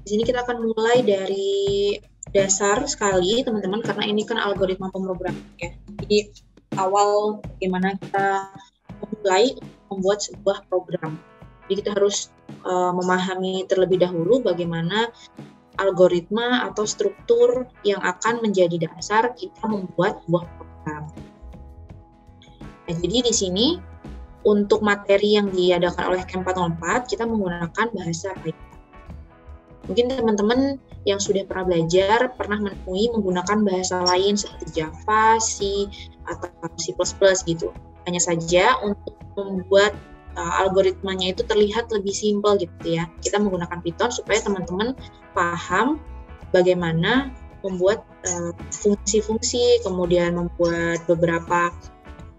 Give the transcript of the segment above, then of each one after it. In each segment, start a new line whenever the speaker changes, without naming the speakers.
Di sini kita akan mulai dari dasar sekali, teman-teman, karena ini kan algoritma pemrograman ya. Jadi awal bagaimana kita memulai membuat sebuah program. Jadi kita harus memahami terlebih dahulu bagaimana algoritma atau struktur yang akan menjadi dasar kita membuat sebuah program. Nah, jadi di sini untuk materi yang diadakan oleh Chem 404 kita menggunakan bahasa Python. Mungkin teman-teman yang sudah pernah belajar pernah menemui menggunakan bahasa lain seperti Java, C, atau C++ gitu. Hanya saja untuk membuat algoritmanya itu terlihat lebih simpel gitu ya. Kita menggunakan Python supaya teman-teman paham bagaimana membuat fungsi-fungsi, kemudian membuat beberapa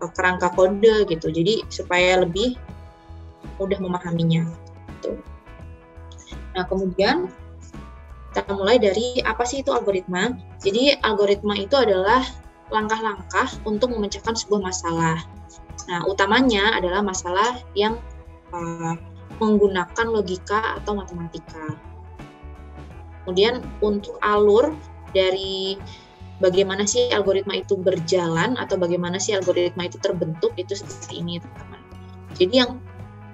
kerangka kode gitu. Jadi supaya lebih mudah memahaminya. Gitu. Nah, kemudian kita mulai dari apa sih itu algoritma. Jadi algoritma itu adalah langkah-langkah untuk memecahkan sebuah masalah. Nah, utamanya adalah masalah yang menggunakan logika atau matematika. Kemudian untuk alur dari bagaimana sih algoritma itu berjalan atau bagaimana sih algoritma itu terbentuk itu seperti ini, teman-teman. Jadi yang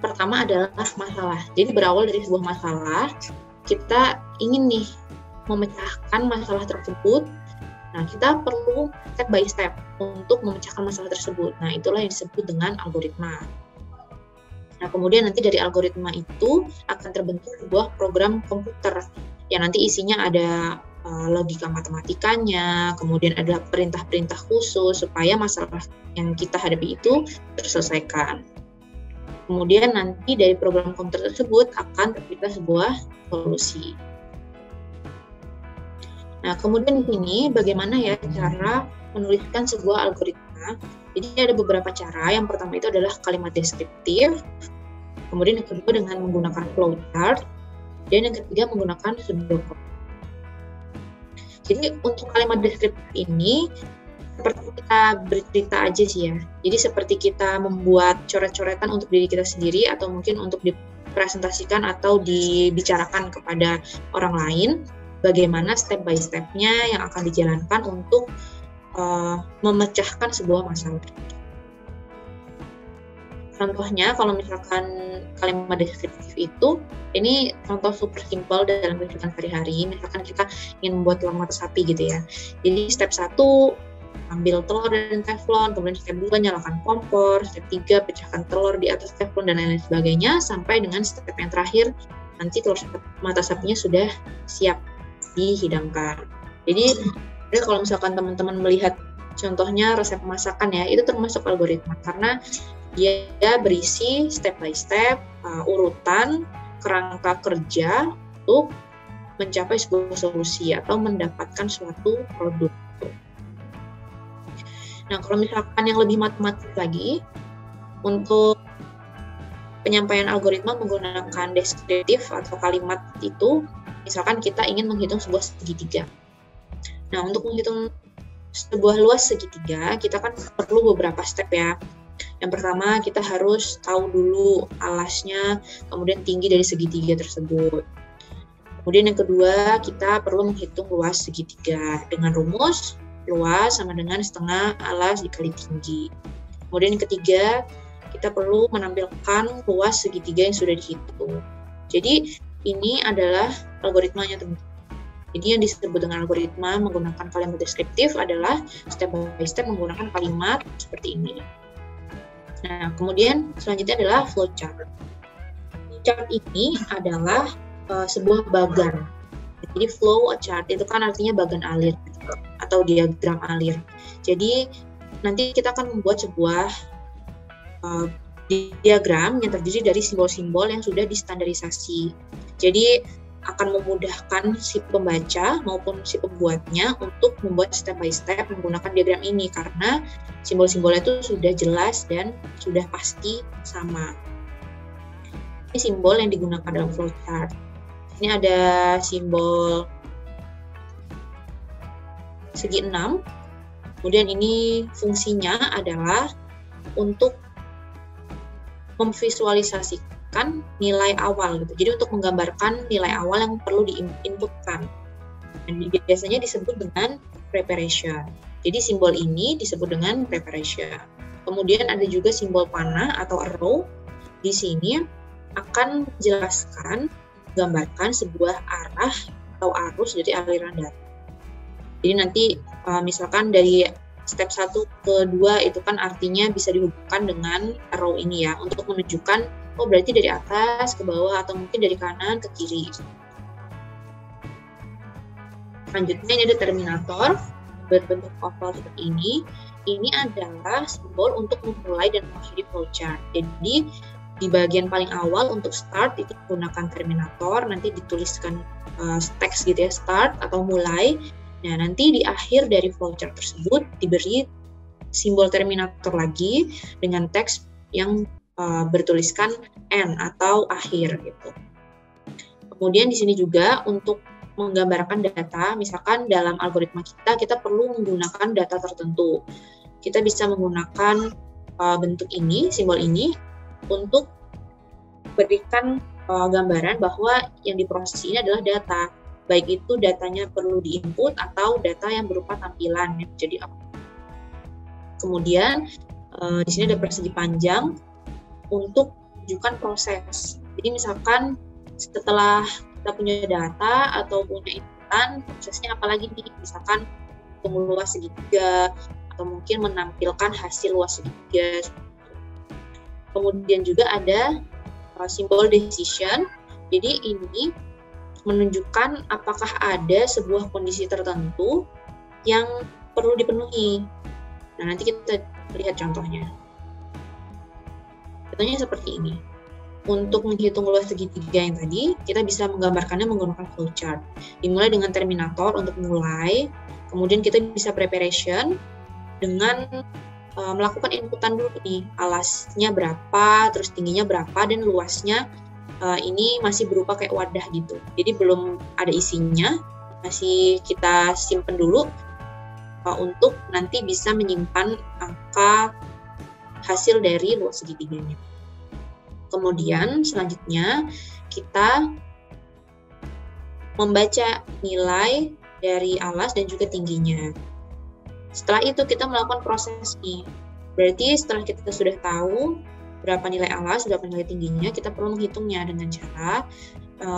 pertama adalah masalah. Jadi berawal dari sebuah masalah, kita ingin nih memecahkan masalah tersebut. Nah, kita perlu step by step untuk memecahkan masalah tersebut. Nah, itulah yang disebut dengan algoritma. Nah, kemudian nanti dari algoritma itu akan terbentuk sebuah program komputer yang nanti isinya ada logika matematikanya, kemudian ada perintah-perintah khusus supaya masalah yang kita hadapi itu terselesaikan. Kemudian nanti dari program komputer tersebut akan tercipta sebuah solusi. Nah, kemudian di sini bagaimana ya cara menuliskan sebuah algoritma. Jadi ada beberapa cara. Yang pertama itu adalah kalimat deskriptif. Kemudian yang kedua dengan menggunakan flowchart. Dan yang ketiga menggunakan pseudocode. Jadi untuk kalimat deskriptif ini seperti kita bercerita aja sih ya. Jadi seperti kita membuat coret-coretan untuk diri kita sendiri atau mungkin untuk dipresentasikan atau dibicarakan kepada orang lain. Bagaimana step by step-nya yang akan dijalankan untuk memecahkan sebuah masalah. Contohnya kalau misalkan kalimat deskriptif itu, ini contoh super simpel dalam kehidupan sehari-hari. Misalkan kita ingin membuat telur mata sapi gitu ya. Jadi step 1, ambil telur dan teflon, kemudian step 2, nyalakan kompor, step 3, pecahkan telur di atas teflon, dan lain-lain sebagainya, sampai dengan step yang terakhir, nanti telur mata sapinya sudah siap dihidangkan. Jadi kalau misalkan teman-teman melihat contohnya resep masakan ya, itu termasuk algoritma karena dia berisi step by step urutan kerangka kerja untuk mencapai sebuah solusi atau mendapatkan suatu produk. Nah, kalau misalkan yang lebih matematis lagi, untuk penyampaian algoritma menggunakan deskriptif atau kalimat itu, misalkan kita ingin menghitung sebuah segitiga. Nah, untuk menghitung sebuah luas segitiga, kita kan perlu beberapa step ya. Yang pertama, kita harus tahu dulu alasnya, kemudian tinggi dari segitiga tersebut. Kemudian yang kedua, kita perlu menghitung luas segitiga dengan rumus luas sama dengan setengah alas dikali tinggi. Kemudian yang ketiga, kita perlu menampilkan luas segitiga yang sudah dihitung. Jadi ini adalah algoritmanya, teman-teman. Jadi yang disebut dengan algoritma menggunakan kalimat deskriptif adalah step by step menggunakan kalimat seperti ini. Nah, kemudian selanjutnya adalah flowchart. Flowchart ini adalah sebuah bagan. Jadi flow chart itu kan artinya bagan alir atau diagram alir. Jadi nanti kita akan membuat sebuah diagram yang terdiri dari simbol-simbol yang sudah distandarisasi. Jadi akan memudahkan si pembaca maupun si pembuatnya untuk membuat step by step menggunakan diagram ini karena simbol-simbolnya itu sudah jelas dan sudah pasti sama. Ini simbol yang digunakan dalam flowchart. Ini ada simbol segi 6. Kemudian ini fungsinya adalah untuk memvisualisasikan mendapatkan nilai awal gitu. Jadi untuk menggambarkan nilai awal yang perlu diinputkan. Dan biasanya disebut dengan preparation. Jadi simbol ini disebut dengan preparation. Kemudian ada juga simbol panah atau arrow. Di sini akan menjelaskan, menggambarkan sebuah arah atau arus dari aliran data. Jadi nanti misalkan dari step 1 ke 2 itu kan artinya bisa dihubungkan dengan arrow ini ya, untuk menunjukkan oh berarti dari atas ke bawah atau mungkin dari kanan ke kiri. Selanjutnya ini ada terminator berbentuk oval seperti ini. Ini adalah simbol untuk memulai dan mengakhiri flowchart. Jadi di bagian paling awal untuk start itu menggunakan terminator, nanti dituliskan teks gitu ya, start atau mulai. Nah, nanti di akhir dari flowchart tersebut diberi simbol terminator lagi dengan teks yang bertuliskan end atau akhir gitu. Kemudian di sini juga untuk menggambarkan data, misalkan dalam algoritma kita perlu menggunakan data tertentu. Kita bisa menggunakan bentuk ini, simbol ini, untuk berikan gambaran bahwa yang diproses ini adalah data. Baik itu datanya perlu diinput atau data yang berupa tampilan yang jadi output. Kemudian di sini ada persegi panjang untuk menunjukkan proses. Jadi misalkan setelah kita punya data atau punya inputan, prosesnya apalagi nih, misalkan menghitung luas segitiga atau mungkin menampilkan hasil luas segitiga. Kemudian juga ada simbol decision. Jadi ini menunjukkan apakah ada sebuah kondisi tertentu yang perlu dipenuhi. Nah, nanti kita lihat contohnya. Contohnya seperti ini. Untuk menghitung luas segitiga yang tadi, kita bisa menggambarkannya menggunakan flowchart. Dimulai dengan terminator untuk mulai, kemudian kita bisa preparation dengan melakukan inputan dulu nih, alasnya berapa, terus tingginya berapa, dan luasnya ini masih berupa kayak wadah gitu. Jadi belum ada isinya, masih kita simpen dulu untuk nanti bisa menyimpan angka hasil dari luas segitiganya. Kemudian selanjutnya kita membaca nilai dari alas dan juga tingginya. Setelah itu kita melakukan proses nih. Berarti setelah kita sudah tahu berapa nilai alas, berapa nilai tingginya, kita perlu menghitungnya dengan cara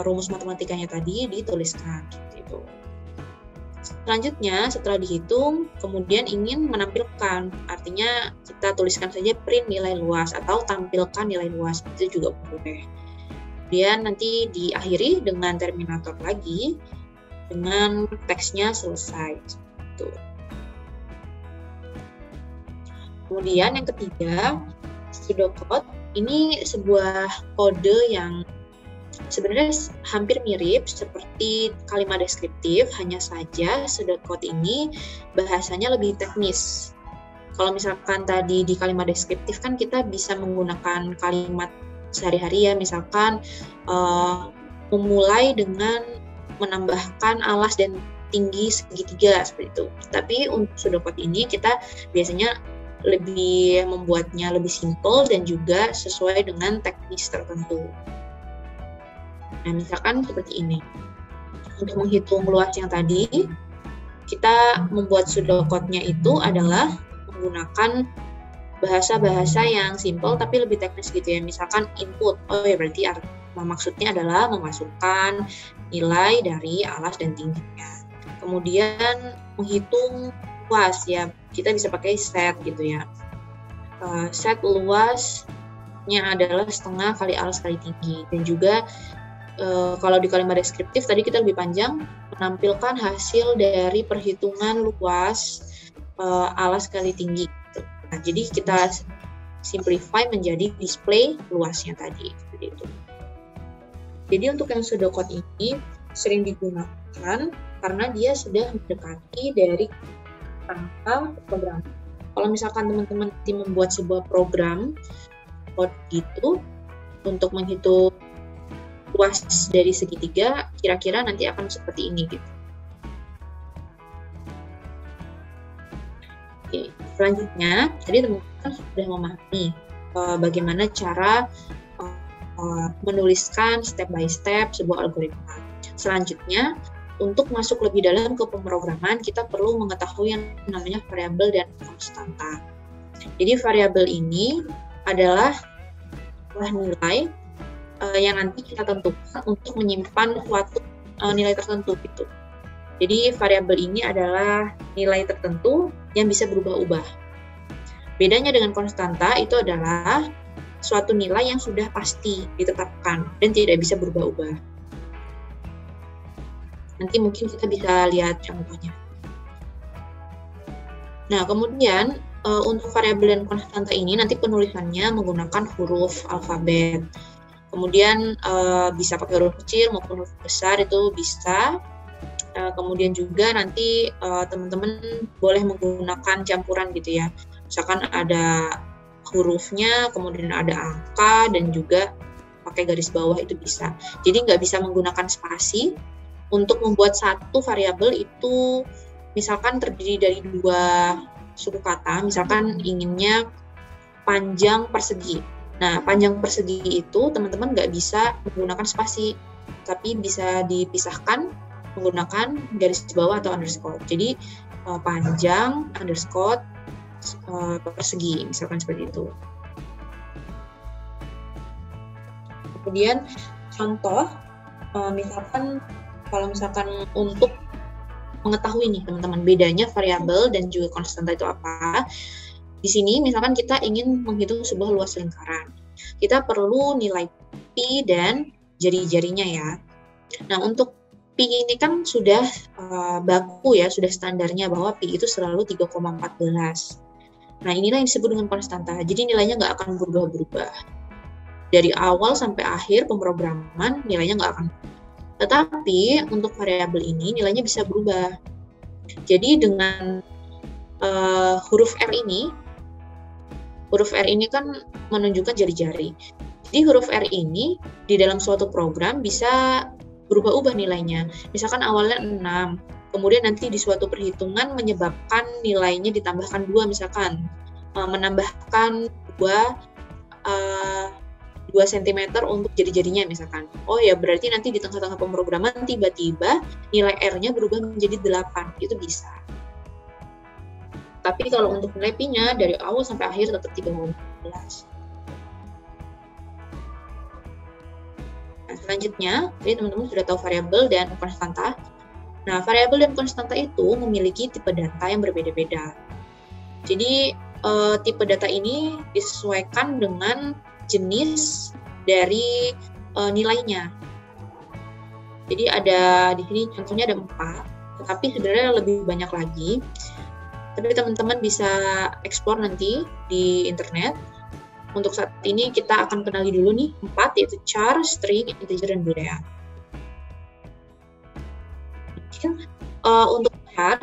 rumus matematikanya tadi dituliskan. Gitu. Selanjutnya, setelah dihitung, kemudian ingin menampilkan, artinya kita tuliskan saja print nilai luas atau tampilkan nilai luas, itu juga boleh. Kemudian nanti diakhiri dengan terminator lagi, dengan teksnya selesai. Gitu. Kemudian yang ketiga, pseudocode. Ini sebuah kode yang sebenarnya hampir mirip seperti kalimat deskriptif, hanya saja pseudocode ini bahasanya lebih teknis. Kalau misalkan tadi di kalimat deskriptif kan kita bisa menggunakan kalimat sehari-hari ya, misalkan memulai dengan menambahkan alas dan tinggi segitiga seperti itu. Tapi untuk pseudocode ini kita biasanya lebih membuatnya lebih simple dan juga sesuai dengan teknis tertentu. Nah, misalkan seperti ini. Untuk menghitung luas yang tadi, kita membuat pseudocode-nya itu adalah menggunakan bahasa-bahasa yang simple tapi lebih teknis gitu ya. Misalkan input, oh ya berarti maksudnya adalah memasukkan nilai dari alas dan tingginya. Kemudian menghitung luas ya, kita bisa pakai set gitu ya. Set luasnya adalah setengah kali alas kali tinggi. Dan juga kalau di kalimat deskriptif tadi kita lebih panjang, menampilkan hasil dari perhitungan luas alas kali tinggi. Nah, jadi kita simplify menjadi display luasnya tadi. Seperti itu. Jadi untuk yang pseudocode ini sering digunakan karena dia sudah mendekati dari angka program. Kalau misalkan teman-teman membuat sebuah program code gitu untuk menghitung luas dari segitiga, kira-kira nanti akan seperti ini gitu. Oke, selanjutnya tadi teman-teman sudah memahami bagaimana cara menuliskan step by step sebuah algoritma. Selanjutnya, untuk masuk lebih dalam ke pemrograman, kita perlu mengetahui yang namanya variabel dan konstanta. Jadi variabel ini adalah nilai yang nanti kita tentukan untuk menyimpan suatu nilai tertentu gitu. Jadi variabel ini adalah nilai tertentu yang bisa berubah-ubah. Bedanya dengan konstanta itu adalah suatu nilai yang sudah pasti ditetapkan dan tidak bisa berubah-ubah. Nanti mungkin kita bisa lihat contohnya. Nah, kemudian untuk variabel dan konstanta ini nanti penulisannya menggunakan huruf alfabet. Kemudian bisa pakai huruf kecil maupun huruf besar itu bisa. Kemudian juga nanti teman-teman boleh menggunakan campuran gitu ya. Misalkan ada hurufnya, kemudian ada angka, dan juga pakai garis bawah itu bisa. Jadi nggak bisa menggunakan spasi. Untuk membuat satu variabel itu misalkan terdiri dari 2 suku kata, misalkan inginnya panjang persegi. Nah, panjang persegi itu teman-teman nggak bisa menggunakan spasi, tapi bisa dipisahkan menggunakan garis bawah atau underscore. Jadi panjang underscore persegi, misalkan seperti itu. Kemudian contoh, misalkan kalau misalkan untuk mengetahui nih teman-teman bedanya variabel dan juga konstanta itu apa. Di sini misalkan kita ingin menghitung sebuah luas lingkaran. Kita perlu nilai pi dan jari-jarinya ya. Nah, untuk pi ini kan sudah baku ya, sudah standarnya bahwa pi itu selalu 3,14. Nah, inilah yang disebut dengan konstanta. Jadi nilainya nggak akan berubah-berubah. Dari awal sampai akhir pemrograman nilainya nggak akan. Tetapi untuk variabel ini nilainya bisa berubah. Jadi dengan huruf R ini kan menunjukkan jari-jari. Jadi huruf R ini di dalam suatu program bisa berubah-ubah nilainya. Misalkan awalnya 6, kemudian nanti di suatu perhitungan menyebabkan nilainya ditambahkan 2, misalkan menambahkan 2 cm untuk jari-jarinya misalkan. Oh ya, berarti nanti di tengah-tengah pemrograman tiba-tiba nilai R-nya berubah menjadi 8, itu bisa. Tapi kalau untuk nilai pi-nya dari awal sampai akhir tetap 3,14. Nah, selanjutnya, jadi teman-teman sudah tahu variabel dan konstanta. Nah, variabel dan konstanta itu memiliki tipe data yang berbeda-beda. Jadi, tipe data ini disesuaikan dengan jenis dari nilainya. Jadi ada di sini contohnya ada 4, tetapi sebenarnya lebih banyak lagi. Tapi teman-teman bisa explore nanti di internet. Untuk saat ini kita akan kenali dulu nih 4, yaitu char, string, integer, dan boolean. Untuk char,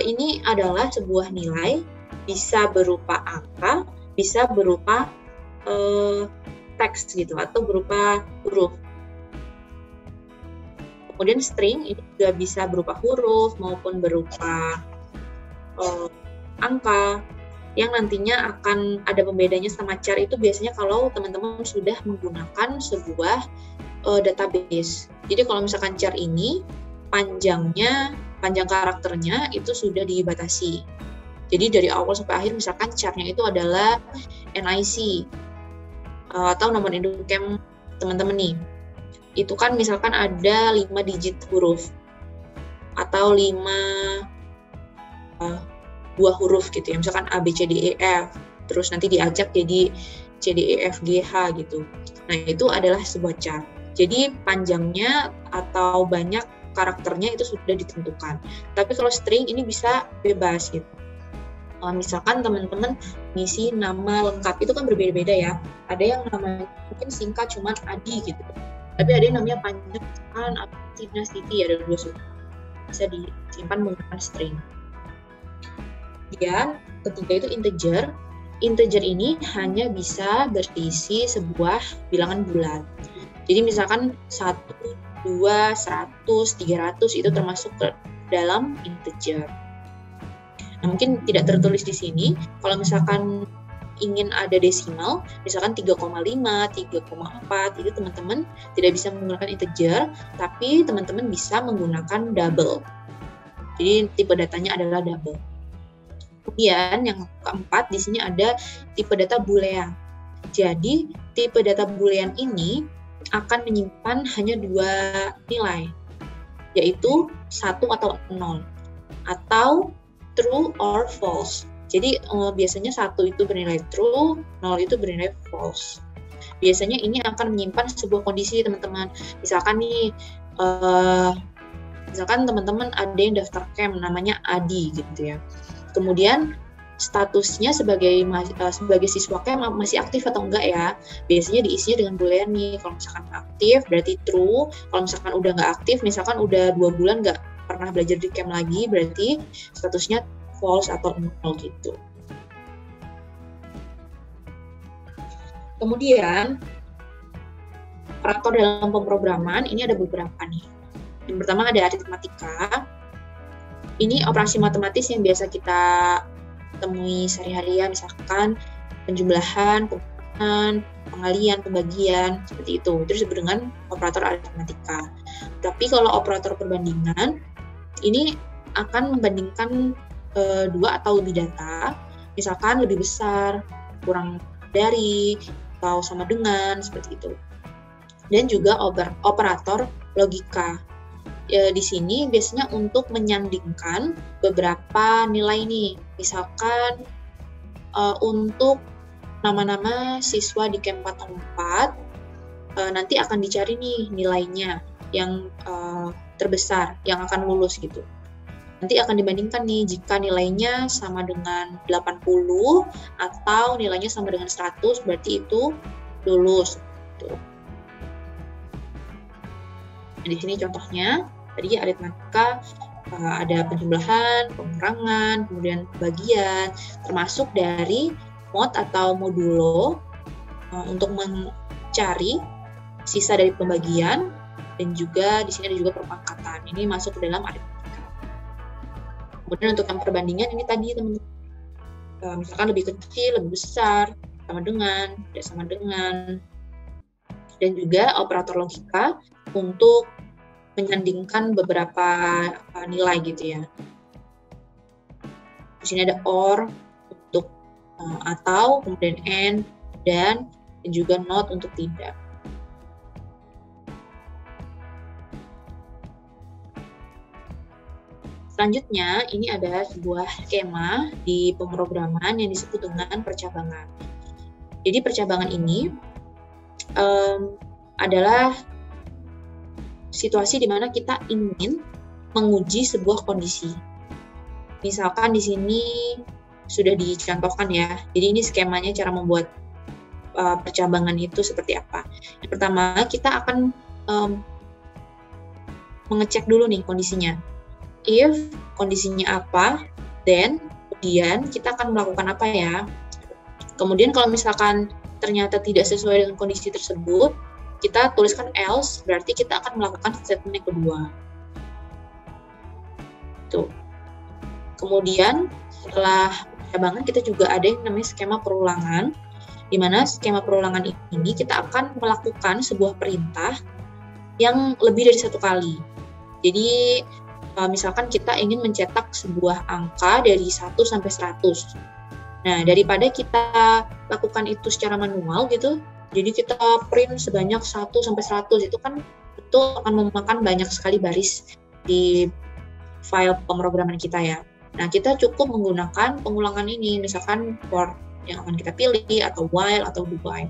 ini adalah sebuah nilai, bisa berupa angka, bisa berupa teks gitu, atau berupa huruf. Kemudian string itu juga bisa berupa huruf maupun berupa angka, yang nantinya akan ada pembedanya sama char itu biasanya kalau teman-teman sudah menggunakan sebuah database. Jadi kalau misalkan char ini panjang karakternya itu sudah dibatasi. Jadi dari awal sampai akhir misalkan char-nya itu adalah NIC atau nomor induk camp teman-teman nih. Itu kan misalkan ada 5 digit huruf atau 5 2 huruf gitu ya, misalkan A, B, C, D, E, F, terus nanti diacak jadi C, D, E, F, G, H gitu. Nah, itu adalah sebuah char. Jadi panjangnya atau banyak karakternya itu sudah ditentukan. Tapi kalau string ini bisa bebas gitu. Misalkan teman-teman ngisi nama lengkap, itu kan berbeda-beda ya. Ada yang namanya mungkin singkat cuman Adi gitu. Tapi ada yang namanya panjang, misalkan Tina Siti, ada 2 suku. Bisa disimpan menggunakan string. Kemudian ketiga itu integer. Integer ini hanya bisa berisi sebuah bilangan bulat. Jadi misalkan 1, 2, 100, 300 itu termasuk ke dalam integer. Nah, mungkin tidak tertulis di sini. Kalau misalkan ingin ada desimal, misalkan 3,5, 3,4, itu teman-teman tidak bisa menggunakan integer, tapi teman-teman bisa menggunakan double. Jadi tipe datanya adalah double. Kemudian yang keempat, di sini ada tipe data boolean. Jadi tipe data boolean ini akan menyimpan hanya 2 nilai, yaitu 1 atau 0, atau true or false. Jadi biasanya 1 itu bernilai true, 0 itu bernilai false. Biasanya ini akan menyimpan sebuah kondisi, teman-teman. Misalkan nih, misalkan teman-teman ada yang daftar camp namanya Adi gitu ya. Kemudian statusnya sebagai siswa camp masih aktif atau enggak ya. Biasanya diisinya dengan boolean nih. Kalau misalkan aktif berarti true, kalau misalkan udah nggak aktif, misalkan udah 2 bulan nggak pernah belajar di camp lagi, berarti statusnya false atau 0 gitu. Kemudian operator dalam pemrograman ini ada beberapa nih. Yang pertama ada aritmatika. Ini operasi matematis yang biasa kita temui sehari-hari, misalkan penjumlahan, pengurangan, pengalian, pembagian, seperti itu. Itu disebut dengan operator aritmatika. Tapi kalau operator perbandingan ini akan membandingkan 2 atau lebih data, misalkan lebih besar, kurang dari, atau sama dengan, seperti itu. Dan juga operator logika. Di sini biasanya untuk menyandingkan beberapa nilai nih, misalkan untuk nama-nama siswa di camp 404, nanti akan dicari nih nilainya yang terbesar, yang akan lulus gitu. Nanti akan dibandingkan nih, jika nilainya sama dengan 80 atau nilainya sama dengan 100, berarti itu lulus. Gitu. Nah, di sini contohnya, tadi aritmatika ada penjumlahan, pengurangan, kemudian bagian, termasuk dari mod atau modulo untuk mencari sisa dari pembagian, dan juga di sini ada juga perpangkatan. Ini masuk ke dalam aritmatika. Kemudian untuk yang perbandingan ini tadi teman-teman, misalkan lebih kecil, lebih besar, sama dengan, tidak sama dengan, dan juga operator logika untuk menyandingkan beberapa nilai gitu ya. Di sini ada or untuk atau, kemudian and, dan juga not untuk tidak. Selanjutnya, ini ada sebuah skema di pemrograman yang disebut dengan percabangan. Jadi percabangan ini adalah situasi di mana kita ingin menguji sebuah kondisi. Misalkan di sini sudah dicontohkan ya. Jadi ini skemanya cara membuat percabangan itu seperti apa. Yang pertama, kita akan mengecek dulu nih kondisinya. If kondisinya apa, then kemudian kita akan melakukan apa ya. Kemudian kalau misalkan ternyata tidak sesuai dengan kondisi tersebut, kita tuliskan else, berarti kita akan melakukan statement yang kedua. Tuh. Kemudian setelah percabangan kita juga ada yang namanya skema perulangan, di mana skema perulangan ini kita akan melakukan sebuah perintah yang lebih dari satu kali. Jadi misalkan kita ingin mencetak sebuah angka dari 1 sampai 100. Nah, daripada kita lakukan itu secara manual gitu, jadi kita print sebanyak 1 sampai 100, itu kan itu akan memakan banyak sekali baris di file pemrograman kita ya. Nah, kita cukup menggunakan pengulangan ini, misalkan for yang akan kita pilih, atau while, atau do while.